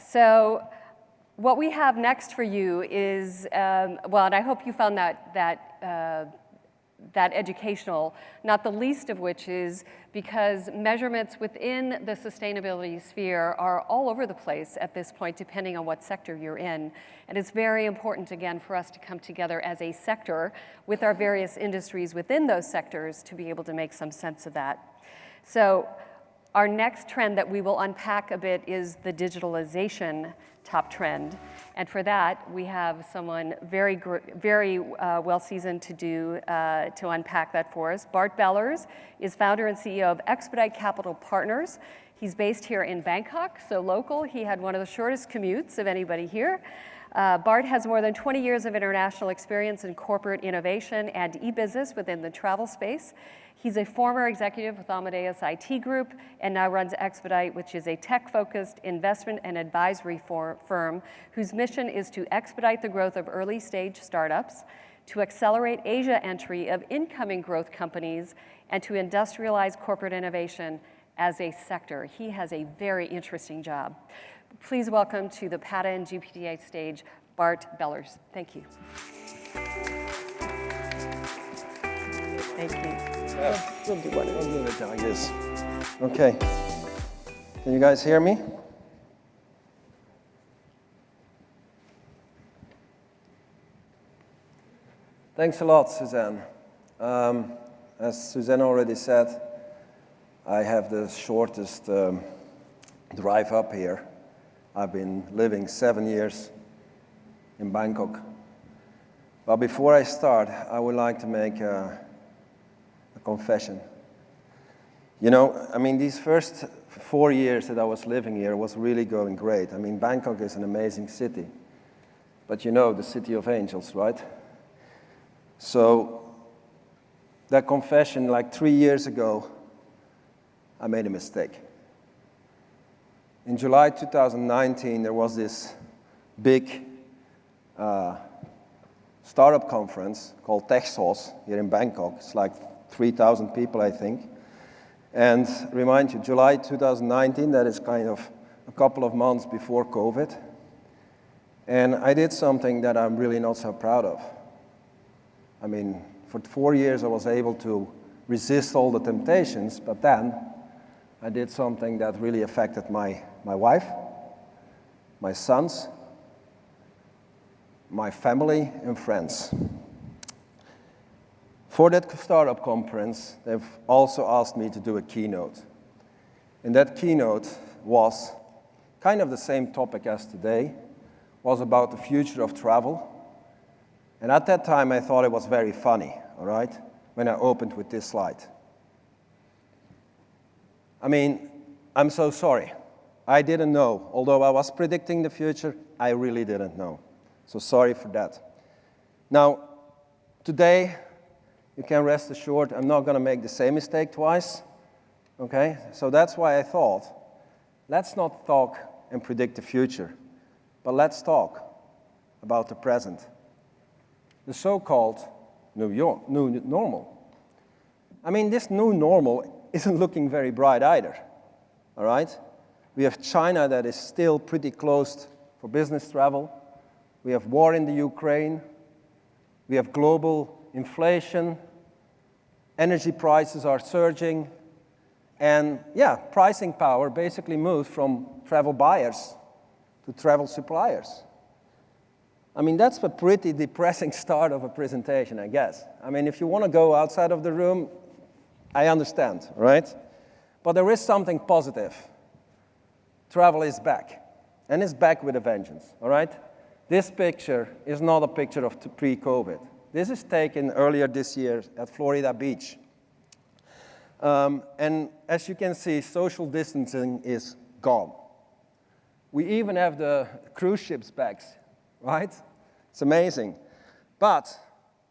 So what we have next for you is, well, and I hope you found that educational, not the least of which is because measurements within the sustainability sphere are all over the place at this point, depending on what sector you're in. And it's very important, again, for us to come together as a sector with our various industries within those sectors to be able to make some sense of that. So our next trend that we will unpack a bit is the digitalization top trend. And for that, we have someone very well seasoned to unpack that for us. Bart Bellers is founder and CEO of Xpdite Capital Partners. He's based here in Bangkok, so local. He had one of the shortest commutes of anybody here. Bart has more than 20 years of international experience in corporate innovation and e-business within the travel space. He's a former executive with Amadeus IT Group and now runs Xpdite, which is a tech-focused investment and advisory firm whose mission is to expedite the growth of early-stage startups, to accelerate Asia entry of incoming growth companies, and to industrialize corporate innovation as a sector. He has a very interesting job. Please welcome to the PATA and GBTA stage, Bart Bellers. Thank you. Thank you. Yeah, we'll do it like this. Okay. Can you guys hear me? Thanks a lot, Suzanne. As Suzanne already said, I have the shortest drive up here. I've been living 7 years in Bangkok. But before I start, I would like to make a confession. You know, I mean, these first 4 years that I was living here was really going great. I mean, Bangkok is an amazing city. But you know, the city of angels, right? So that confession, like 3 years ago, I made a mistake. In July 2019, there was this big startup conference called TechSauce here in Bangkok. It's like 3,000 people, I think. And remind you, July 2019, that is kind of a couple of months before COVID. And I did something that I'm really not so proud of. I mean, for 4 years, I was able to resist all the temptations, but then I did something that really affected my wife, my sons, my family, and friends. For that startup conference, they've also asked me to do a keynote. And that keynote was kind of the same topic as today, was about the future of travel. And at that time, I thought it was very funny, all right, when I opened with this slide. I mean, I'm so sorry. I didn't know. Although I was predicting the future, I really didn't know. So sorry for that. Now, today, you can rest assured I'm not going to make the same mistake twice. Okay? So that's why I thought, let's not talk and predict the future, but let's talk about the present. The so-called new normal. I mean, this new normal isn't looking very bright either. All right? We have China that is still pretty closed for business travel. We have war in the Ukraine. We have global inflation. Energy prices are surging. And yeah, pricing power basically moves from travel buyers to travel suppliers. I mean, that's a pretty depressing start of a presentation, I guess. I mean, if you want to go outside of the room, I understand, right? But there is something positive. Travel is back, and it's back with a vengeance, all right? This picture is not a picture of pre-COVID. This is taken earlier this year at Florida Beach. And as you can see, social distancing is gone. We even have the cruise ships back, right? It's amazing. But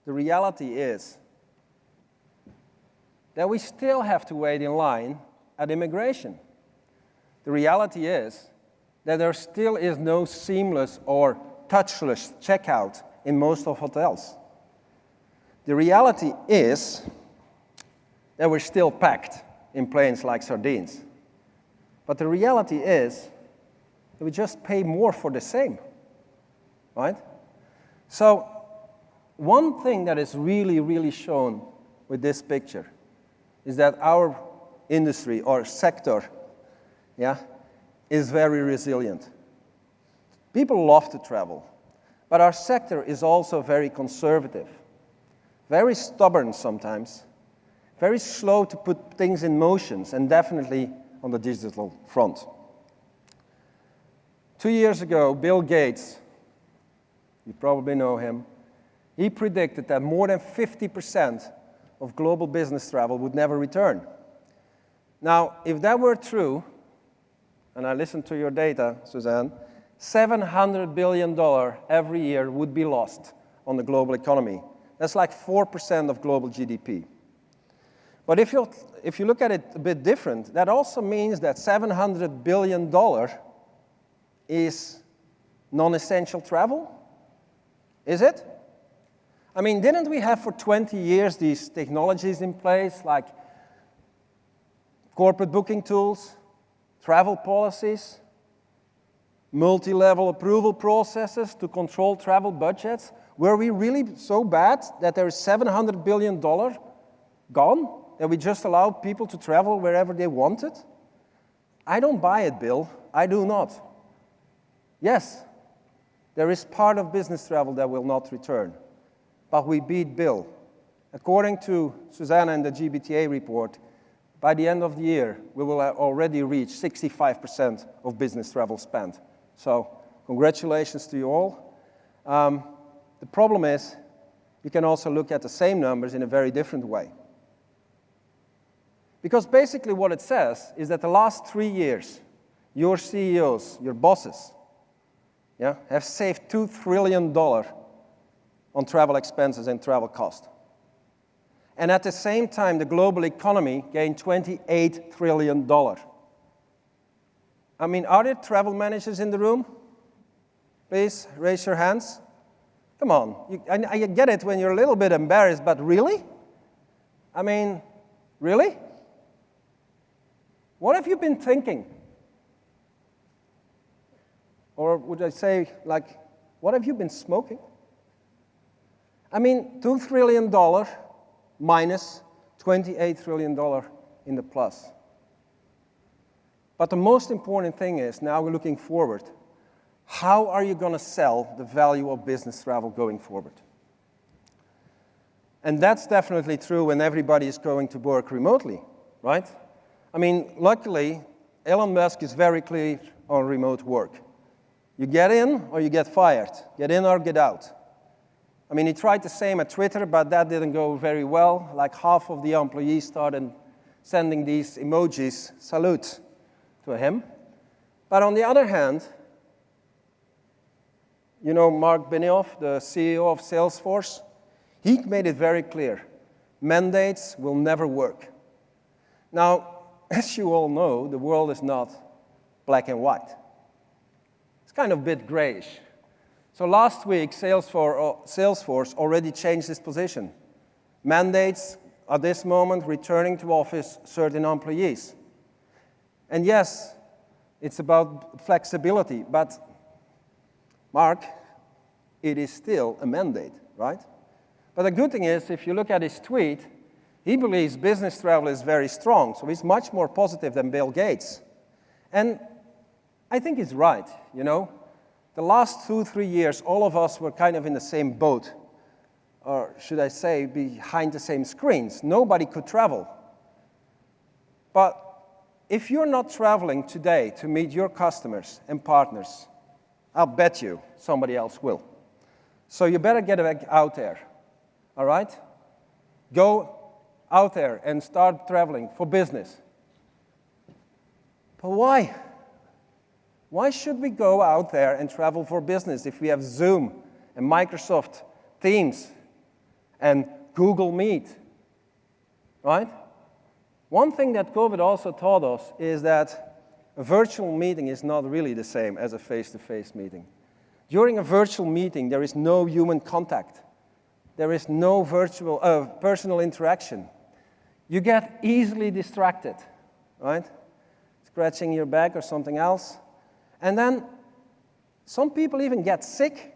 the reality is that we still have to wait in line at immigration. The reality is that there still is no seamless or touchless checkout in most of hotels. The reality is that we're still packed in planes like sardines. But the reality is that we just pay more for the same, right? So one thing that is really, really shown with this picture is that our industry or sector, yeah, is very resilient. People love to travel, but our sector is also very conservative, very stubborn sometimes, very slow to put things in motion, and definitely on the digital front. 2 years ago, Bill Gates, you probably know him, he predicted that more than 50% of global business travel would never return. Now, if that were true, and I listened to your data, Suzanne, $700 billion every year would be lost on the global economy. That's like 4% of global GDP. But if you look at it a bit different, that also means that $700 billion is non-essential travel? Is it? I mean, didn't we have for 20 years these technologies in place, like corporate booking tools, travel policies, multi-level approval processes to control travel budgets? Were we really so bad that there is $700 billion gone, that we just allowed people to travel wherever they wanted? I don't buy it, Bill. I do not. Yes, there is part of business travel that will not return, but we beat Bill. According to Susanna and the GBTA report, by the end of the year, we will already reach 65% of business travel spent. So, congratulations to you all. The problem is, you can also look at the same numbers in a very different way. Because basically what it says is that the last 3 years, your CEOs, your bosses, yeah, have saved $2 trillion on travel expenses and travel cost. And at the same time, the global economy gained $28 trillion. I mean, are there travel managers in the room? Please raise your hands. Come on, I get it when you're a little bit embarrassed, but really? I mean, really? What have you been thinking? Or would I say, like, what have you been smoking? I mean, $2 trillion minus $28 trillion in the plus. But the most important thing is, now we're looking forward, how are you going to sell the value of business travel going forward? And that's definitely true when everybody is going to work remotely, right? I mean, luckily, Elon Musk is very clear on remote work. You get in or you get fired. Get in or get out. I mean, he tried the same at Twitter, but that didn't go very well. Like half of the employees started sending these emojis, salute, to him. But on the other hand, you know Mark Benioff, the CEO of Salesforce? He made it very clear. Mandates will never work. Now, as you all know, the world is not black and white. It's kind of a bit grayish. So last week, Salesforce already changed its position. Mandates, at this moment, returning to office certain employees. And yes, it's about flexibility, but Mark, it is still a mandate, right? But the good thing is, if you look at his tweet, he believes business travel is very strong, so he's much more positive than Bill Gates. And I think he's right, you know. The last 2-3 years, all of us were kind of in the same boat, or should I say, behind the same screens. Nobody could travel. But if you're not traveling today to meet your customers and partners, I'll bet you somebody else will. So you better get back out there, all right? Go out there and start traveling for business. But why? Why should we go out there and travel for business if we have Zoom and Microsoft Teams and Google Meet, right? One thing that COVID also taught us is that a virtual meeting is not really the same as a face-to-face meeting. During a virtual meeting, there is no human contact. There is no personal interaction. You get easily distracted, right? Scratching your back or something else. And then Some people even get sick,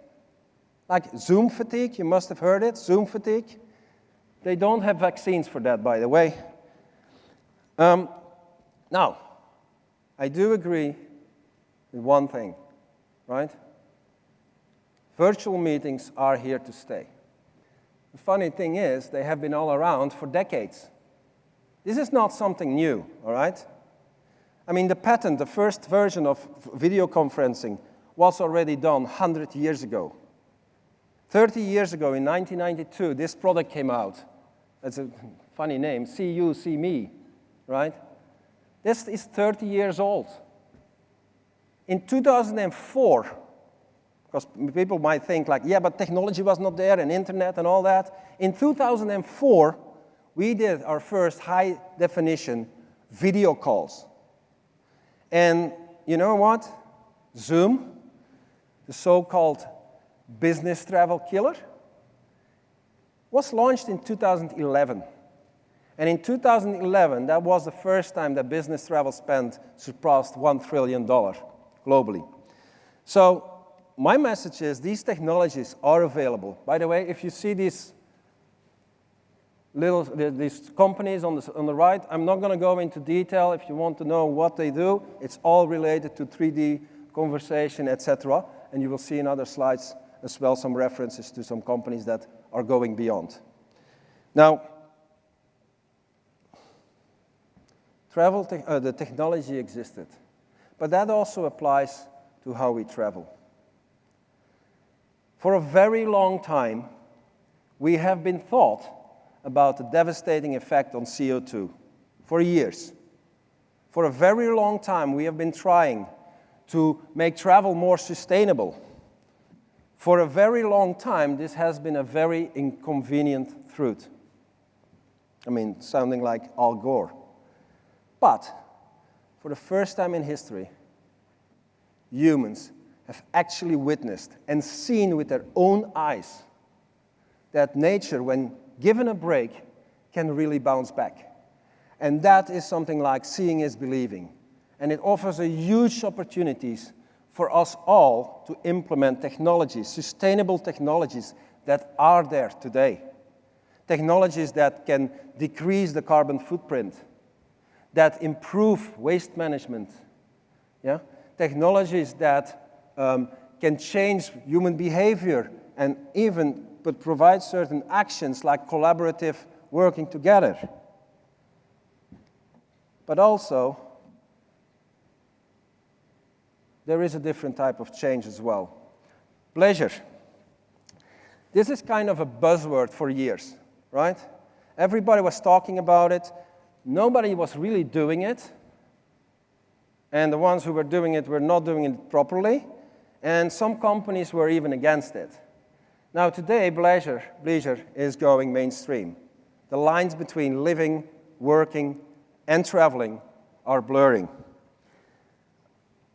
like Zoom fatigue. You must have heard it, Zoom fatigue. They don't have vaccines for that, by the way. Now, I do agree with one thing, right? Virtual meetings are here to stay. The funny thing is, they have been all around for decades. This is not something new, all right? I mean, the patent, the first version of video conferencing, was already done 100 years ago. 30 years ago, in 1992, this product came out. That's a funny name, See You, See Me, right? This is 30 years old. In 2004, because people might think like, yeah, but technology was not there and internet and all that. In 2004, we did our first high-definition video calls. And you know what? Zoom, the so-called business travel killer, was launched in 2011. And in 2011, that was the first time that business travel spend surpassed $1 trillion globally. So my message is these technologies are available. By the way, if you see these companies on the right, I'm not going to go into detail. If you want to know what they do, it's all related to 3D conversation, etc. And you will see in other slides as well some references to some companies that are going beyond. Now, the technology existed, but that also applies to how we travel. For a very long time, we have been taught about the devastating effect on CO2 for years. For a very long time, we have been trying to make travel more sustainable. For a very long time, this has been a very inconvenient truth. I mean, sounding like Al Gore. But for the first time in history, humans have actually witnessed and seen with their own eyes that nature, when given a break, can really bounce back. And that is something like seeing is believing. And it offers a huge opportunities for us all to implement technologies, sustainable technologies that are there today. Technologies that can decrease the carbon footprint, that improve waste management, yeah? Technologies that can change human behavior and even provide certain actions like collaborative working together. But also, there is a different type of change as well. Pleasure. This is kind of a buzzword for years, right? Everybody was talking about it. Nobody was really doing it. And the ones who were doing it were not doing it properly. And some companies were even against it. Now today, leisure is going mainstream. The lines between living, working, and traveling are blurring.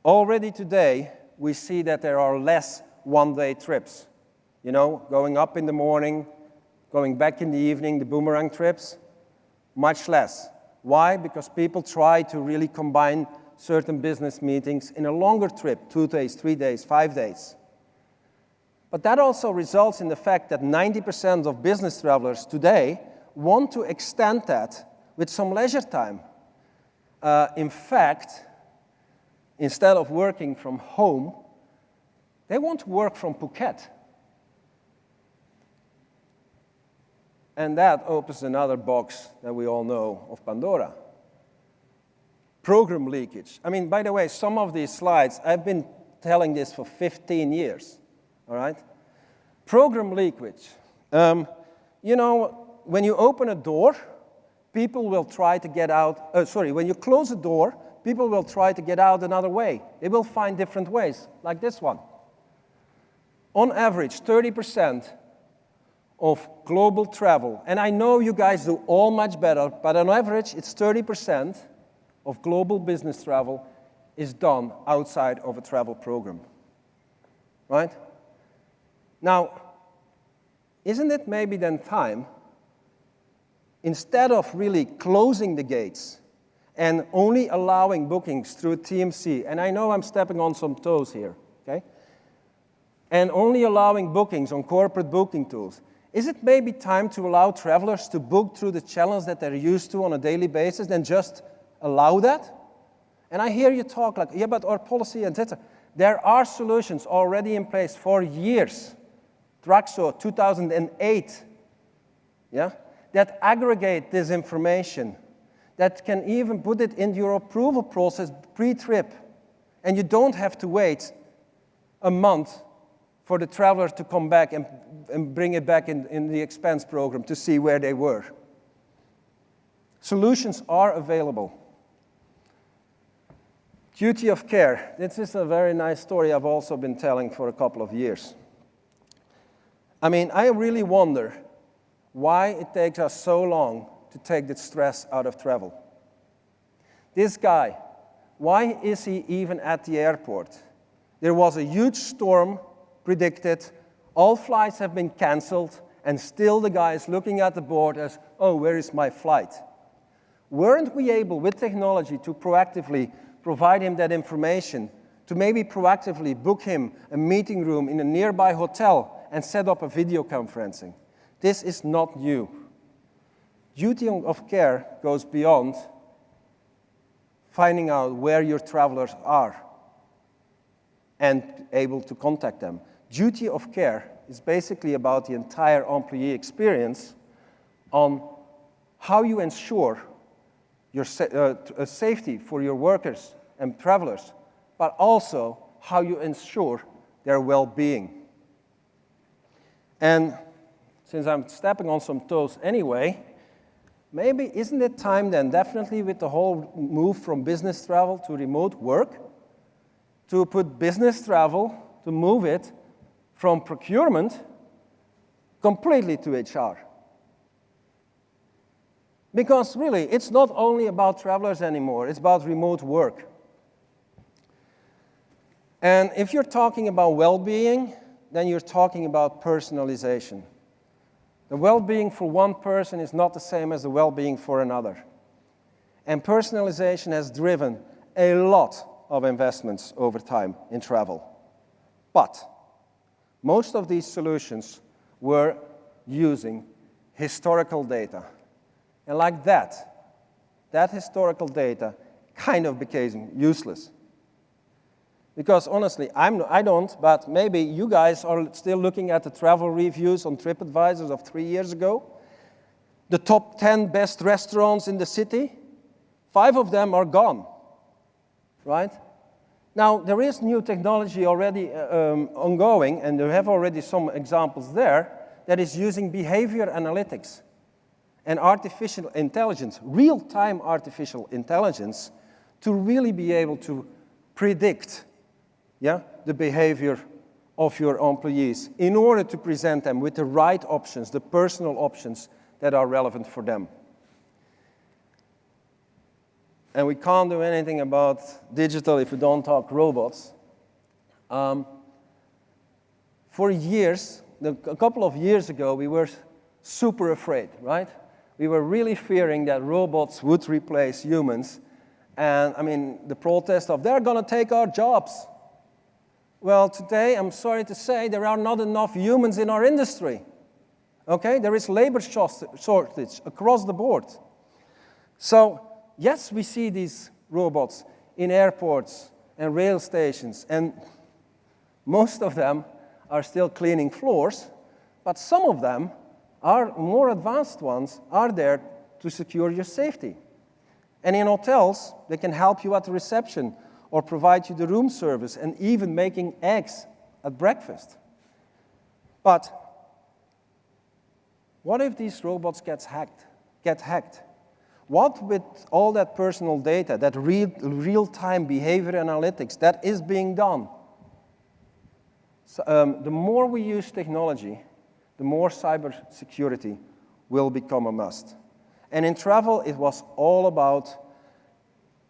Already today, we see that there are less one-day trips. You know, going up in the morning, going back in the evening, the boomerang trips, much less. Why? Because people try to really combine certain business meetings in a longer trip, 2 days, 3 days, 5 days. But that also results in the fact that 90% of business travelers today want to extend that with some leisure time. In fact, instead of working from home, they want to work from Phuket. And that opens another box that we all know of Pandora. Program leakage. I mean, by the way, some of these slides, I've been telling this for 15 years, all right? Program leakage. You know, when you open a door, people will try to get out, when you close a door, people will try to get out another way. They will find different ways, like this one. On average, 30% of global travel, and I know you guys do all much better, but on average, it's 30% of global business travel is done outside of a travel program, right? Now, isn't it maybe then time, instead of really closing the gates and only allowing bookings through TMC, and I know I'm stepping on some toes here, okay? and only allowing bookings on corporate booking tools, is it maybe time to allow travelers to book through the channels that they're used to on a daily basis and just allow that? And I hear you talk like, yeah, but our policy, etc. There are solutions already in place for years. Traxo, 2008, yeah, that aggregate this information, that can even put it in your approval process pre-trip. And you don't have to wait a month for the traveler to come back and bring it back in the expense program to see where they were. Solutions are available. Duty of care. This is a very nice story I've also been telling for a couple of years. I mean, I really wonder why it takes us so long to take the stress out of travel. This guy, why is he even at the airport? There was a huge storm predicted, all flights have been canceled, and still the guy is looking at the board as, oh, where is my flight? Weren't we able, with technology, to proactively provide him that information, to maybe proactively book him a meeting room in a nearby hotel and set up a video conferencing? This is not new. Duty of care goes beyond finding out where your travelers are and able to contact them. Duty of care is basically about the entire employee experience on how you ensure your safety for your workers and travelers, but also how you ensure their well-being. And since I'm stepping on some toes anyway, maybe isn't it time then, definitely with the whole move from business travel to remote work, to put business travel, to move it from procurement completely to HR. Because really, it's not only about travelers anymore, it's about remote work. And if you're talking about well-being, then you're talking about personalization. The well-being for one person is not the same as the well-being for another. And personalization has driven a lot of investments over time in travel. But most of these solutions were using historical data. And like that historical data kind of became useless. Because honestly, I don't, but maybe you guys are still looking at the travel reviews on TripAdvisor of 3 years ago. The top 10 best restaurants in the city, 5 of them are gone, right? Now, there is new technology already ongoing, and there have already some examples there, that is using behavior analytics and artificial intelligence, real-time artificial intelligence, to really be able to predict the behavior of your employees in order to present them with the right options, the personal options that are relevant for them. And we can't do anything about digital if we don't talk robots. For years, a couple of years ago, we were super afraid, right? We were really fearing that robots would replace humans. And I mean, the protest of, they're going to take our jobs. Well, today, I'm sorry to say, there are not enough humans in our industry. Okay? There is labor shortage across the board. So, yes, we see these robots in airports and rail stations, and most of them are still cleaning floors, but some of them are more advanced ones are there to secure your safety. And in hotels, they can help you at the reception or provide you the room service and even making eggs at breakfast. But what if these robots get hacked? What with all that personal data, that real-time behavior analytics that is being done? So, the more we use technology, the more cybersecurity will become a must. And in travel, it was all about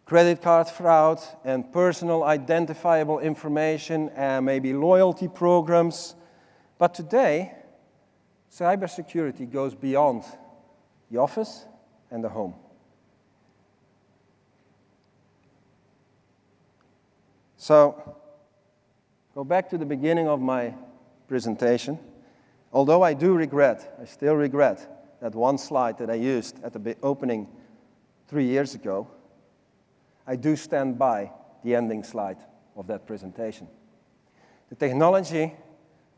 credit card fraud and personal identifiable information and maybe loyalty programs. But today, cybersecurity goes beyond the office and the home. So, go back to the beginning of my presentation. Although I still regret that one slide that I used at the opening 3 years ago, I do stand by the ending slide of that presentation. The technology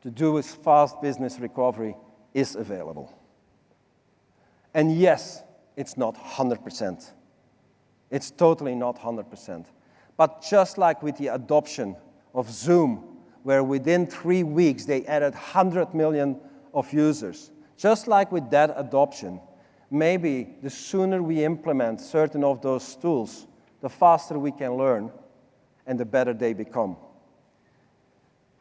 to do with fast business recovery is available. And yes, it's not 100%. It's totally not 100%. But just like with the adoption of Zoom, where within 3 weeks they added 100 million of users, just like with that adoption, maybe the sooner we implement certain of those tools, the faster we can learn and the better they become.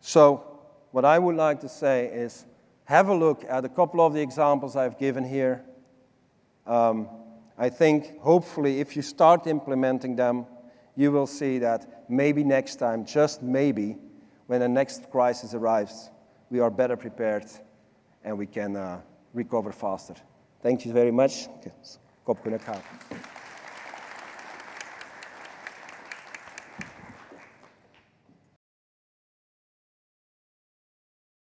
So what I would like to say is have a look at a couple of the examples I've given here. I think, hopefully, if you start implementing them, you will see that maybe next time, just maybe, when the next crisis arrives, we are better prepared and we can recover faster. Thank you very much. Kop kunnen gaan.